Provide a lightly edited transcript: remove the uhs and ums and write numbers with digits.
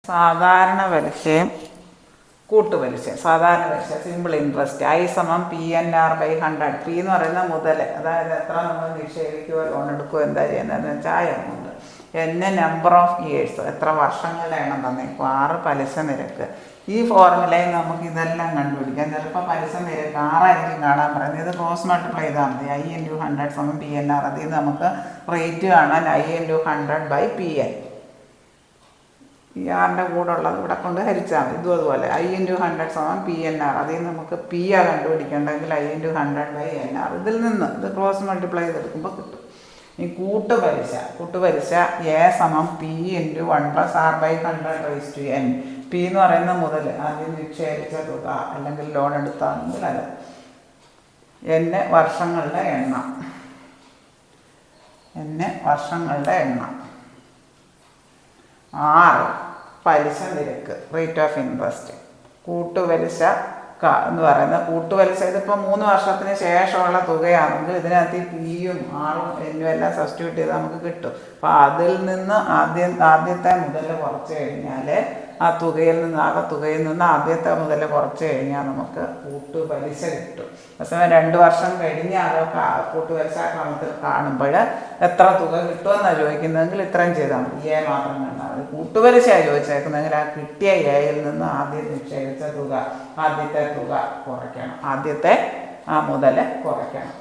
സാധാരണ പലിശയും കൂട്ടുപലിശയും. സാധാരണ പലിശ simple interest I = P(n(r)/100. P എന്ന് പറയുന്ന മുതൽ, അതായത് എത്ര നമ്മൾ നിക്ഷേപിക്കുകയോ ലോൺ എടുക്കുകയോ എന്താ ചെയ്യുന്നതെന്ന് വെച്ചാൽ എമൗണ്ട്. നമ്പർ ഓഫ് ഇയേഴ്സ്, എത്ര വർഷങ്ങളുടെ എണ്ണം തന്നേക്കും. 6 പലിശ നിരക്ക്. ഈ ഫോർമുലയിൽ നമുക്ക് ഇതെല്ലാം കണ്ടുപിടിക്കാം. ചിലപ്പോൾ പലിശ നിരക്ക് 6 കാണാൻ പറയുന്നത്. ഇത് ക്രോസ് മൾട്ടിപ്ലൈ ചെയ്താൽ മതി. I × 100 P(n)(r). അതിൽ നിന്ന് നമുക്ക് റേറ്റ് കാണാൻ I × 100/Pn. ഈ ആറിൻ്റെ കൂടെ ഉള്ളത് ഇവിടെ കൊണ്ട് ഹരിച്ചാൽ മതി. ഇതും അതുപോലെ I × 100 P(n)(r). അതിൽ നിന്ന് നമുക്ക് P കണ്ടുപിടിക്കേണ്ടെങ്കിൽ I × 100/n(r). ഇതിൽ നിന്ന് ഇത് ക്രോസ് മൾട്ടിപ്ലൈ ചെയ്തെടുക്കുമ്പോൾ കിട്ടും. ഈ കൂട്ടുപലിശ A = P × 1+R/100n. P എന്ന് പറയുന്ന മുതൽ, ആദ്യം നിക്ഷേപിച്ച തുക അല്ലെങ്കിൽ ലോൺ എടുത്താണെങ്കിൽ അത്. N വർഷങ്ങളുടെ എണ്ണം. R പലിശ നിരക്ക്, റേറ്റ് ഓഫ് ഇൻട്രസ്റ്റ്. കൂട്ടുപലിശ എന്ന് പറയുന്നത് കൂട്ടുപലിശ ഇതിപ്പോൾ 3 വർഷത്തിന് ശേഷമുള്ള തുകയാണെങ്കിൽ ഇതിനകത്ത് P-യും R-ഉം N-ഉം എല്ലാം സബ്സ്റ്റിറ്റ്യൂട്ട് ചെയ്ത് നമുക്ക് കിട്ടും. അപ്പോൾ അതിൽ നിന്ന് ആദ്യത്തെ മുതൽ കുറച്ച് കഴിഞ്ഞാൽ ആ തുകയിൽ നിന്ന് ആദ്യത്തെ മുതൽ കുറച്ച് കഴിഞ്ഞാൽ നമുക്ക് കൂട്ടുപലിശ കിട്ടും. അതേസമയം 2 വർഷം കഴിഞ്ഞ് അതൊക്കെ കൂട്ടുപലിശ ക്രമത്തിൽ കാണുമ്പോൾ എത്ര തുക കിട്ടുമെന്നാണ് ചോദിക്കുന്നതെങ്കിൽ ഇത്രയും ചെയ്താൽ മതി. A മാത്രം കണ്ടാൽ മതി. കൂട്ടുപലിശയാണ് ചോദിച്ചേക്കുന്നതെങ്കിൽ ആ കിട്ടിയ Aയിൽ നിന്ന് ആദ്യം നിക്ഷേപിച്ച തുക, ആദ്യത്തെ തുക കുറയ്ക്കണം. ആദ്യത്തെ ആ മുതൽ കുറയ്ക്കണം.